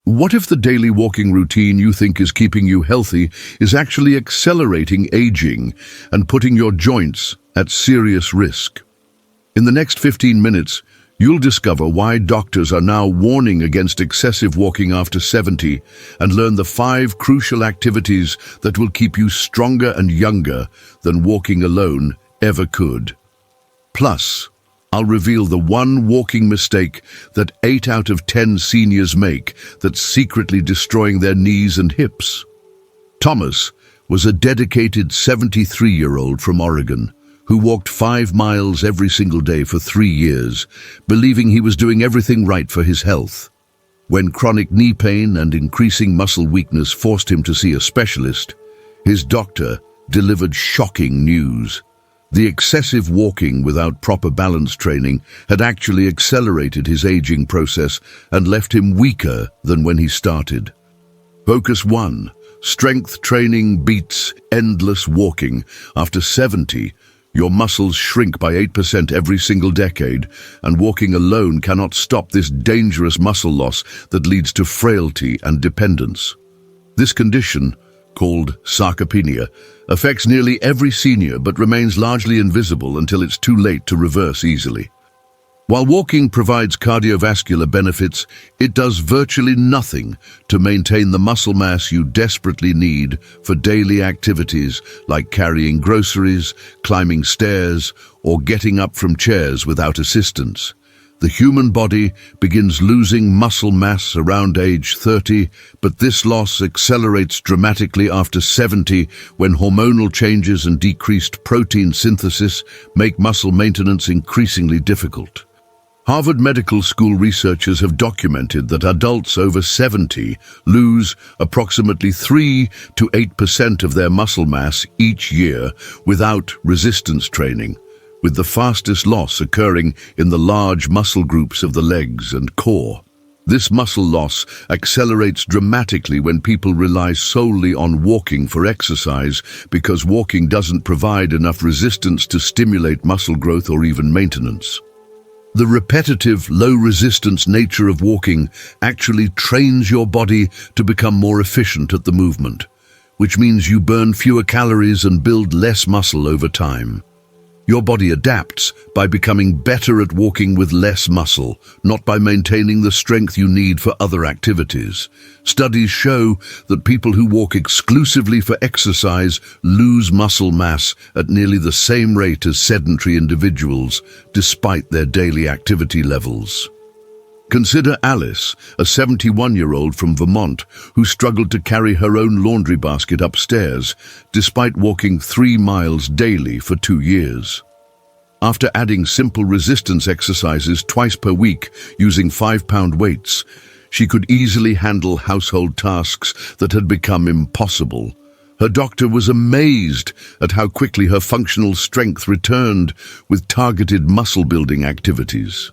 What if the daily walking routine you think is keeping you healthy is actually accelerating aging and putting your joints at serious risk? In the next 15 minutes, you'll discover why doctors are now warning against excessive walking after 70 and learn the 5 crucial activities that will keep you stronger and younger than walking alone ever could. Plus, I'll reveal the one walking mistake that 8 out of 10 seniors make that's secretly destroying their knees and hips. Thomas was a dedicated 73-year-old from Oregon who walked 5 miles every single day for 3 years, believing he was doing everything right for his health. When chronic knee pain and increasing muscle weakness forced him to see a specialist, his doctor delivered shocking news. The excessive walking without proper balance training had actually accelerated his aging process and left him weaker than when he started. Focus 1. Strength training beats endless walking. After 70, your muscles shrink by 8% every single decade, and walking alone cannot stop this dangerous muscle loss that leads to frailty and dependence. This condition, called sarcopenia, affects nearly every senior but remains largely invisible until it's too late to reverse easily. While walking provides cardiovascular benefits, it does virtually nothing to maintain the muscle mass you desperately need for daily activities like carrying groceries, climbing stairs, or getting up from chairs without assistance. The human body begins losing muscle mass around age 30, but this loss accelerates dramatically after 70 when hormonal changes and decreased protein synthesis make muscle maintenance increasingly difficult. Harvard Medical School researchers have documented that adults over 70 lose approximately 3 to 8% of their muscle mass each year without resistance training, with the fastest loss occurring in the large muscle groups of the legs and core. This muscle loss accelerates dramatically when people rely solely on walking for exercise because walking doesn't provide enough resistance to stimulate muscle growth or even maintenance. The repetitive, low-resistance nature of walking actually trains your body to become more efficient at the movement, which means you burn fewer calories and build less muscle over time. Your body adapts by becoming better at walking with less muscle, not by maintaining the strength you need for other activities. Studies show that people who walk exclusively for exercise lose muscle mass at nearly the same rate as sedentary individuals, despite their daily activity levels. Consider Alice, a 71-year-old from Vermont who struggled to carry her own laundry basket upstairs, despite walking 3 miles daily for 2 years. After adding simple resistance exercises twice per week using 5-pound weights, she could easily handle household tasks that had become impossible. Her doctor was amazed at how quickly her functional strength returned with targeted muscle-building activities.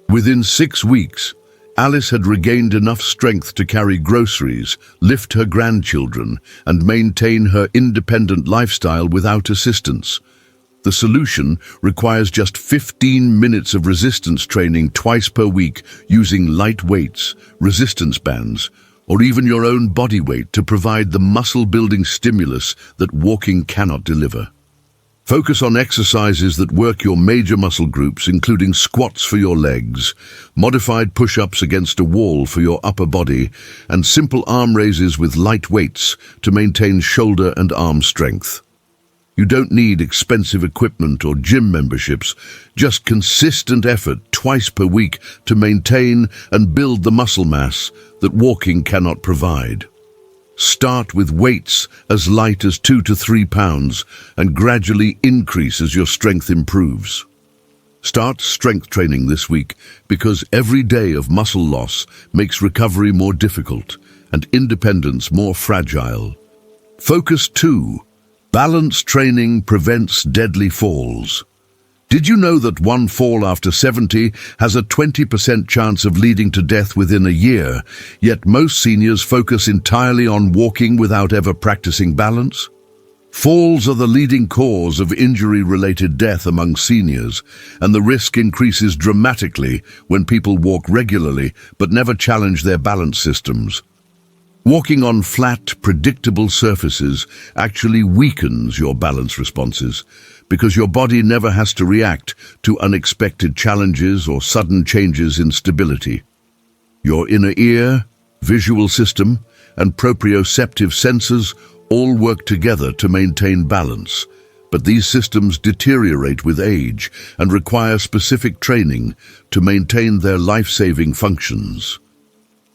Within 6 weeks, Alice had regained enough strength to carry groceries, lift her grandchildren, and maintain her independent lifestyle without assistance. The solution requires just 15 minutes of resistance training twice per week using light weights, resistance bands, or even your own body weight to provide the muscle-building stimulus that walking cannot deliver. Focus on exercises that work your major muscle groups, including squats for your legs, modified push-ups against a wall for your upper body, and simple arm raises with light weights to maintain shoulder and arm strength. You don't need expensive equipment or gym memberships, just consistent effort twice per week to maintain and build the muscle mass that walking cannot provide. Start with weights as light as 2 to 3 pounds and gradually increase as your strength improves. Start strength training this week because every day of muscle loss makes recovery more difficult and independence more fragile. Focus 2. Balance training prevents deadly falls. Did you know that one fall after 70 has a 20% chance of leading to death within a year, yet most seniors focus entirely on walking without ever practicing balance? Falls are the leading cause of injury-related death among seniors, and the risk increases dramatically when people walk regularly but never challenge their balance systems. Walking on flat, predictable surfaces actually weakens your balance responses because your body never has to react to unexpected challenges or sudden changes in stability. Your inner ear, visual system, and proprioceptive sensors all work together to maintain balance, but these systems deteriorate with age and require specific training to maintain their life-saving functions.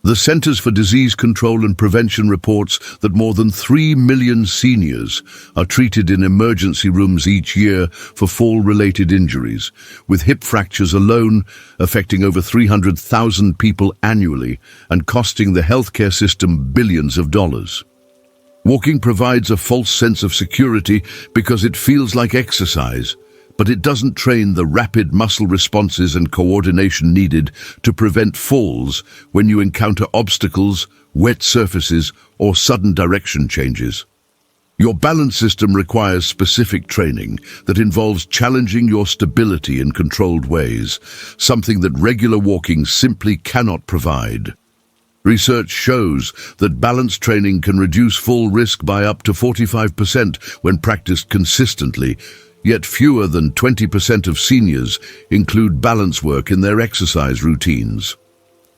The Centers for Disease Control and Prevention reports that more than 3 million seniors are treated in emergency rooms each year for fall-related injuries, with hip fractures alone affecting over 300,000 people annually and costing the healthcare system billions of dollars. Walking provides a false sense of security because it feels like exercise, but it doesn't train the rapid muscle responses and coordination needed to prevent falls when you encounter obstacles, wet surfaces, or sudden direction changes. Your balance system requires specific training that involves challenging your stability in controlled ways, something that regular walking simply cannot provide. Research shows that balance training can reduce fall risk by up to 45% when practiced consistently, yet fewer than 20% of seniors include balance work in their exercise routines.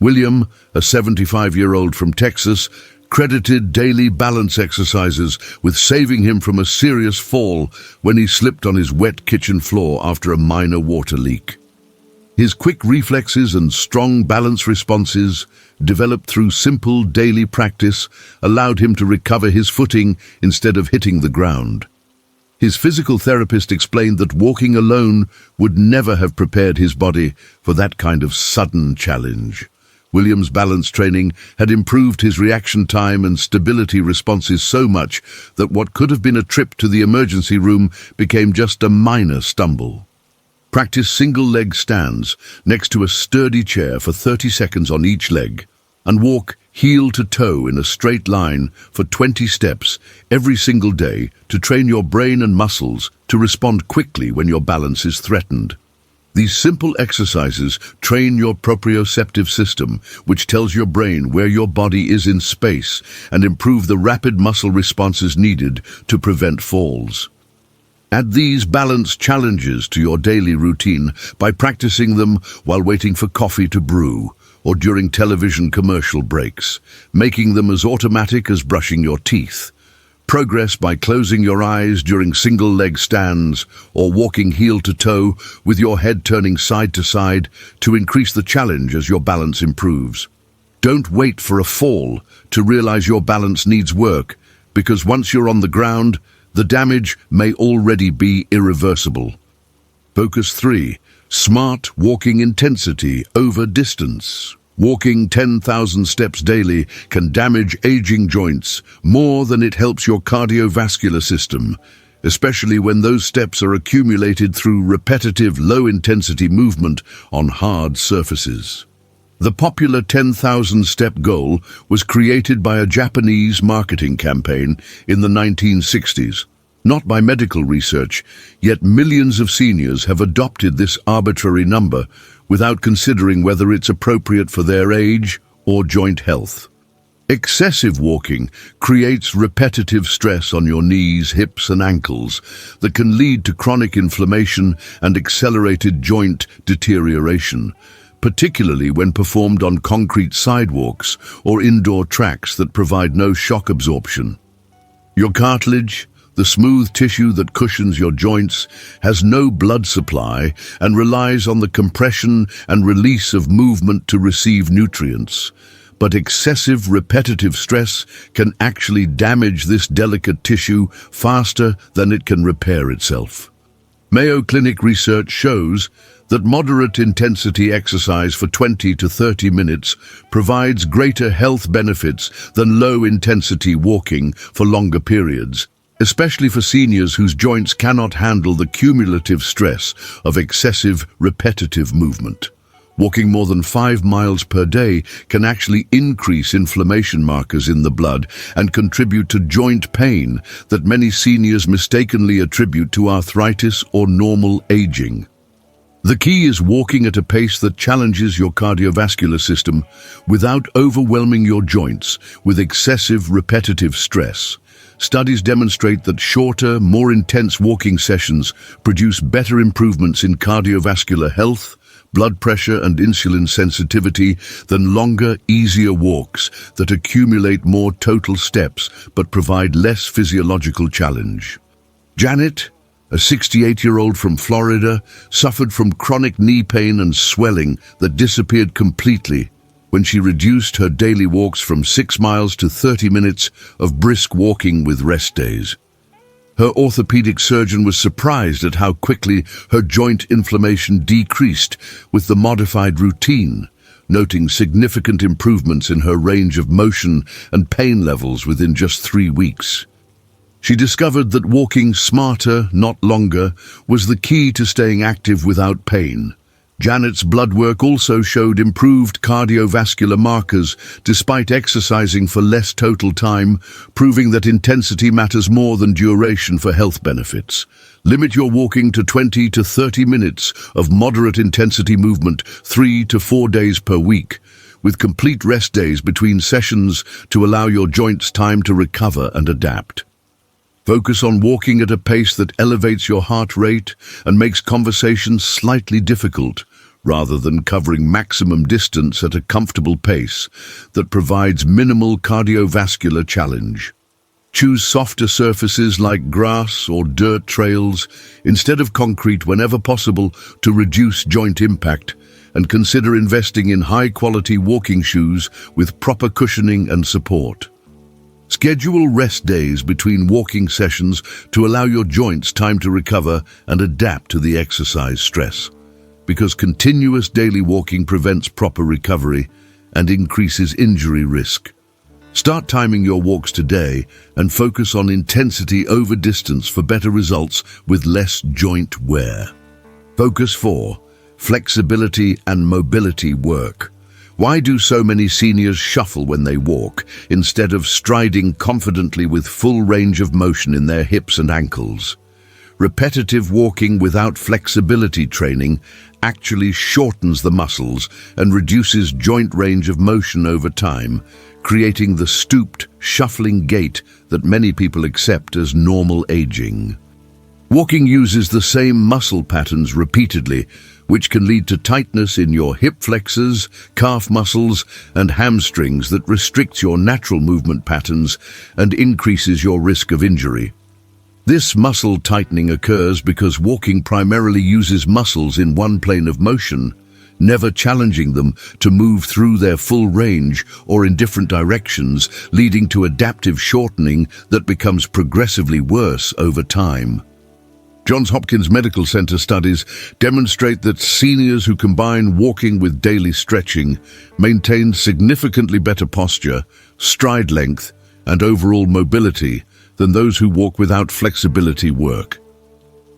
William, a 75-year-old from Texas, credited daily balance exercises with saving him from a serious fall when he slipped on his wet kitchen floor after a minor water leak. His quick reflexes and strong balance responses, developed through simple daily practice, allowed him to recover his footing instead of hitting the ground. His physical therapist explained that walking alone would never have prepared his body for that kind of sudden challenge. William's balance training had improved his reaction time and stability responses so much that what could have been a trip to the emergency room became just a minor stumble. Practice single-leg stands next to a sturdy chair for 30 seconds on each leg, and walk heel to toe in a straight line for 20 steps every single day to train your brain and muscles to respond quickly when your balance is threatened. These simple exercises train your proprioceptive system, which tells your brain where your body is in space, and improve the rapid muscle responses needed to prevent falls. Add these balance challenges to your daily routine by practicing them while waiting for coffee to brew or during television commercial breaks, making them as automatic as brushing your teeth. Progress by closing your eyes during single-leg stands or walking heel to toe with your head turning side to side to increase the challenge as your balance improves. Don't wait for a fall to realize your balance needs work, because once you're on the ground, the damage may already be irreversible. Focus 3. Smart walking intensity over distance. Walking 10,000 steps daily can damage aging joints more than it helps your cardiovascular system, especially when those steps are accumulated through repetitive low-intensity movement on hard surfaces. The popular 10,000 step goal was created by a Japanese marketing campaign in the 1960s. Not by medical research, yet millions of seniors have adopted this arbitrary number without considering whether it's appropriate for their age or joint health. Excessive walking creates repetitive stress on your knees, hips, and ankles that can lead to chronic inflammation and accelerated joint deterioration, particularly when performed on concrete sidewalks or indoor tracks that provide no shock absorption. Your cartilage, the smooth tissue that cushions your joints, has no blood supply and relies on the compression and release of movement to receive nutrients. But excessive repetitive stress can actually damage this delicate tissue faster than it can repair itself. Mayo Clinic research shows that moderate intensity exercise for 20 to 30 minutes provides greater health benefits than low intensity walking for longer periods, especially for seniors whose joints cannot handle the cumulative stress of excessive repetitive movement. Walking more than 5 miles per day can actually increase inflammation markers in the blood and contribute to joint pain that many seniors mistakenly attribute to arthritis or normal aging. The key is walking at a pace that challenges your cardiovascular system without overwhelming your joints with excessive repetitive stress. Studies demonstrate that shorter, more intense walking sessions produce better improvements in cardiovascular health, blood pressure and insulin sensitivity than longer, easier walks that accumulate more total steps but provide less physiological challenge. Janet, a 68-year-old from Florida, suffered from chronic knee pain and swelling that disappeared completely when she reduced her daily walks from 6 miles to 30 minutes of brisk walking with rest days. Her orthopedic surgeon was surprised at how quickly her joint inflammation decreased with the modified routine, noting significant improvements in her range of motion and pain levels within just 3 weeks. She discovered that walking smarter, not longer, was the key to staying active without pain. Janet's blood work also showed improved cardiovascular markers despite exercising for less total time, proving that intensity matters more than duration for health benefits. Limit your walking to 20 to 30 minutes of moderate intensity movement 3 to 4 days per week, with complete rest days between sessions to allow your joints time to recover and adapt. Focus on walking at a pace that elevates your heart rate and makes conversation slightly difficult, rather than covering maximum distance at a comfortable pace that provides minimal cardiovascular challenge. Choose softer surfaces like grass or dirt trails instead of concrete whenever possible to reduce joint impact, and consider investing in high-quality walking shoes with proper cushioning and support. Schedule rest days between walking sessions to allow your joints time to recover and adapt to the exercise stress, because continuous daily walking prevents proper recovery and increases injury risk. Start timing your walks today and focus on intensity over distance for better results with less joint wear. Focus 4. Flexibility and mobility work. Why do so many seniors shuffle when they walk, instead of striding confidently with full range of motion in their hips and ankles? Repetitive walking without flexibility training actually shortens the muscles and reduces joint range of motion over time, creating the stooped, shuffling gait that many people accept as normal aging. Walking uses the same muscle patterns repeatedly, which can lead to tightness in your hip flexors, calf muscles, and hamstrings that restricts your natural movement patterns and increases your risk of injury. This muscle tightening occurs because walking primarily uses muscles in one plane of motion, never challenging them to move through their full range or in different directions, leading to adaptive shortening that becomes progressively worse over time. Johns Hopkins Medical Center studies demonstrate that seniors who combine walking with daily stretching maintain significantly better posture, stride length, and overall mobility than those who walk without flexibility work.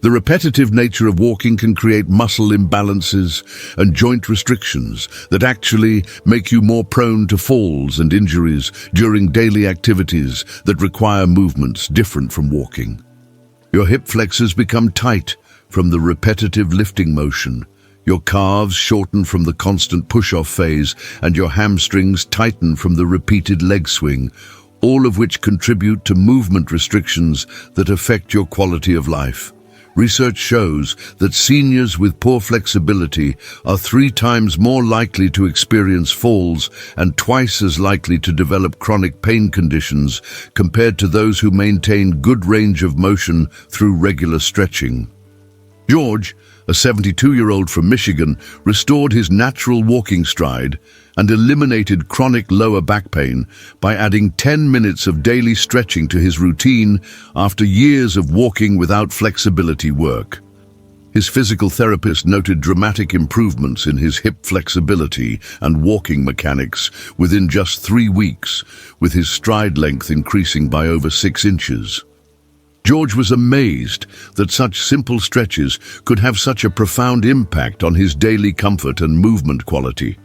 The repetitive nature of walking can create muscle imbalances and joint restrictions that actually make you more prone to falls and injuries during daily activities that require movements different from walking. Your hip flexors become tight from the repetitive lifting motion, your calves shorten from the constant push-off phase, and your hamstrings tighten from the repeated leg swing, all of which contribute to movement restrictions that affect your quality of life. Research shows that seniors with poor flexibility are 3 times more likely to experience falls and twice as likely to develop chronic pain conditions compared to those who maintain good range of motion through regular stretching. George, a 72-year-old from Michigan, restored his natural walking stride and eliminated chronic lower back pain by adding 10 minutes of daily stretching to his routine after years of walking without flexibility work. His physical therapist noted dramatic improvements in his hip flexibility and walking mechanics within just 3 weeks, with his stride length increasing by over 6 inches. George was amazed that such simple stretches could have such a profound impact on his daily comfort and movement quality.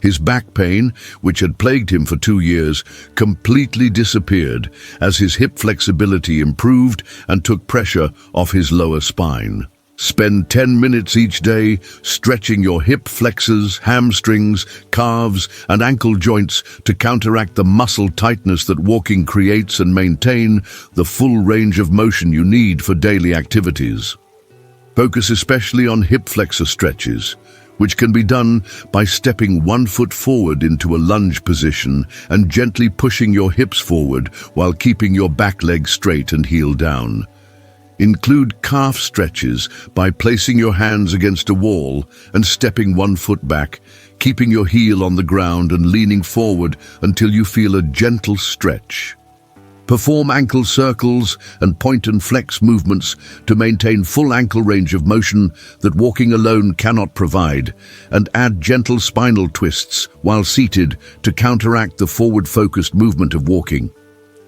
His back pain, which had plagued him for 2 years, completely disappeared as his hip flexibility improved and took pressure off his lower spine. Spend 10 minutes each day stretching your hip flexors, hamstrings, calves, and ankle joints to counteract the muscle tightness that walking creates and maintain the full range of motion you need for daily activities. Focus especially on hip flexor stretches, which can be done by stepping 1 foot forward into a lunge position and gently pushing your hips forward while keeping your back leg straight and heel down. Include calf stretches by placing your hands against a wall and stepping 1 foot back, keeping your heel on the ground and leaning forward until you feel a gentle stretch. Perform ankle circles and point and flex movements to maintain full ankle range of motion that walking alone cannot provide, and add gentle spinal twists while seated to counteract the forward-focused movement of walking.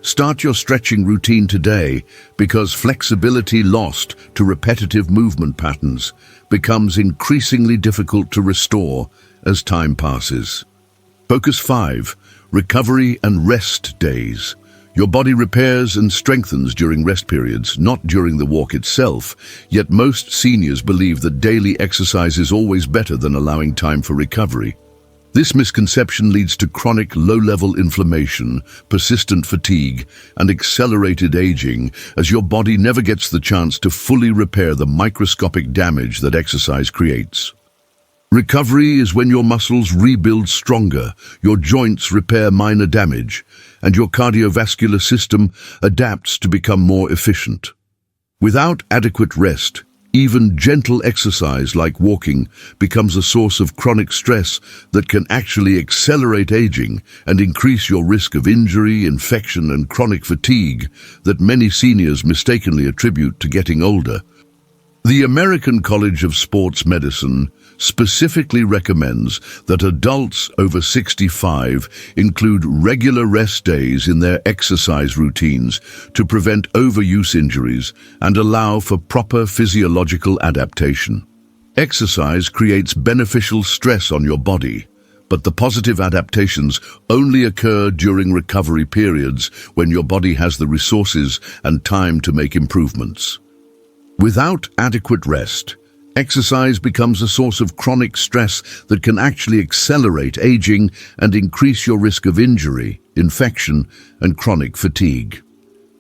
Start your stretching routine today, because flexibility lost to repetitive movement patterns becomes increasingly difficult to restore as time passes. Focus 5. Recovery and rest days. Your body repairs and strengthens during rest periods, not during the walk itself, yet most seniors believe that daily exercise is always better than allowing time for recovery. This misconception leads to chronic low-level inflammation, persistent fatigue, and accelerated aging, as your body never gets the chance to fully repair the microscopic damage that exercise creates. Recovery is when your muscles rebuild stronger, your joints repair minor damage, and your cardiovascular system adapts to become more efficient. Without adequate rest, even gentle exercise like walking becomes a source of chronic stress that can actually accelerate aging and increase your risk of injury, infection, and chronic fatigue that many seniors mistakenly attribute to getting older. The American College of Sports Medicine specifically recommends that adults over 65 include regular rest days in their exercise routines to prevent overuse injuries and allow for proper physiological adaptation. Exercise creates beneficial stress on your body, but the positive adaptations only occur during recovery periods when your body has the resources and time to make improvements. Without adequate rest, exercise becomes a source of chronic stress that can actually accelerate aging and increase your risk of injury, infection, and chronic fatigue.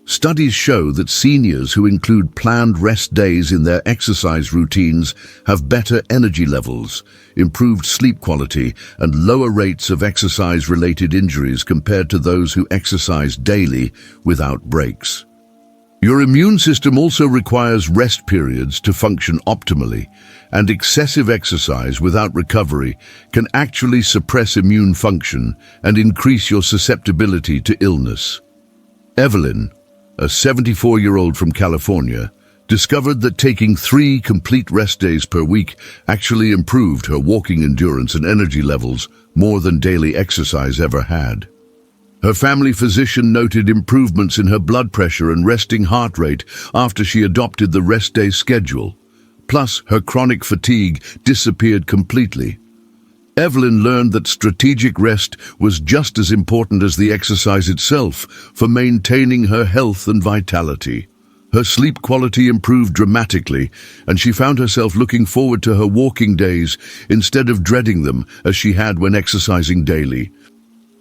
Studies show that seniors who include planned rest days in their exercise routines have better energy levels, improved sleep quality, and lower rates of exercise-related injuries compared to those who exercise daily without breaks. Your immune system also requires rest periods to function optimally, and excessive exercise without recovery can actually suppress immune function and increase your susceptibility to illness. Evelyn, a 74-year-old from California, discovered that taking 3 complete rest days per week actually improved her walking endurance and energy levels more than daily exercise ever had. Her family physician noted improvements in her blood pressure and resting heart rate after she adopted the rest day schedule. Plus, her chronic fatigue disappeared completely. Evelyn learned that strategic rest was just as important as the exercise itself for maintaining her health and vitality. Her sleep quality improved dramatically, and she found herself looking forward to her walking days instead of dreading them as she had when exercising daily.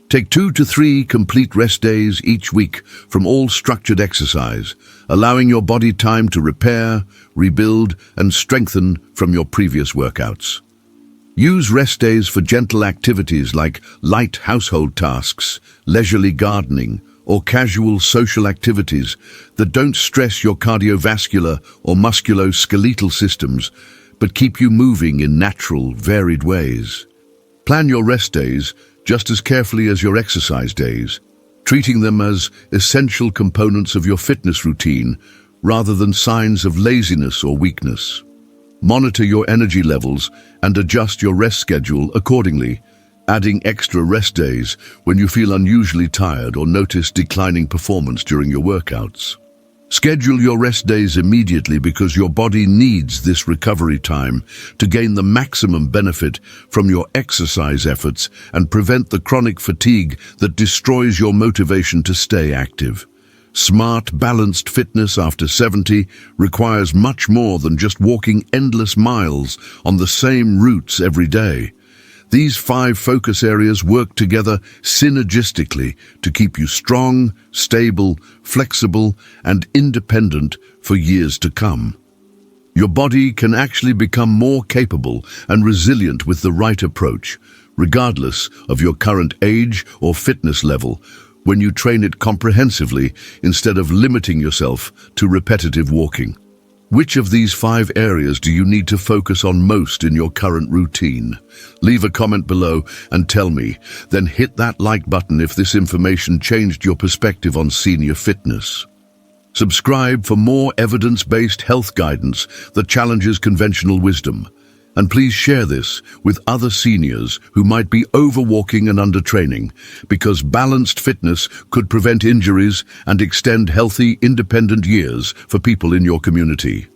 Take 2 to 3 complete rest days each week from all structured exercise, allowing your body time to repair, rebuild, and strengthen from your previous workouts. Use rest days for gentle activities like light household tasks, leisurely gardening, or casual social activities that don't stress your cardiovascular or musculoskeletal systems, but keep you moving in natural, varied ways. Plan your rest days just as carefully as your exercise days, treating them as essential components of your fitness routine rather than signs of laziness or weakness. Monitor your energy levels and adjust your rest schedule accordingly, adding extra rest days when you feel unusually tired or notice declining performance during your workouts. Schedule your rest days immediately because your body needs this recovery time to gain the maximum benefit from your exercise efforts and prevent the chronic fatigue that destroys your motivation to stay active. Smart, balanced fitness after 70 requires much more than just walking endless miles on the same routes every day. These 5 focus areas work together synergistically to keep you strong, stable, flexible, and independent for years to come. Your body can actually become more capable and resilient with the right approach, regardless of your current age or fitness level, when you train it comprehensively instead of limiting yourself to repetitive walking. Which of these 5 areas do you need to focus on most in your current routine? Leave a comment below and tell me, then hit that like button if this information changed your perspective on senior fitness. Subscribe for more evidence-based health guidance that challenges conventional wisdom. And please share this with other seniors who might be overwalking and undertraining, because balanced fitness could prevent injuries and extend healthy, independent years for people in your community.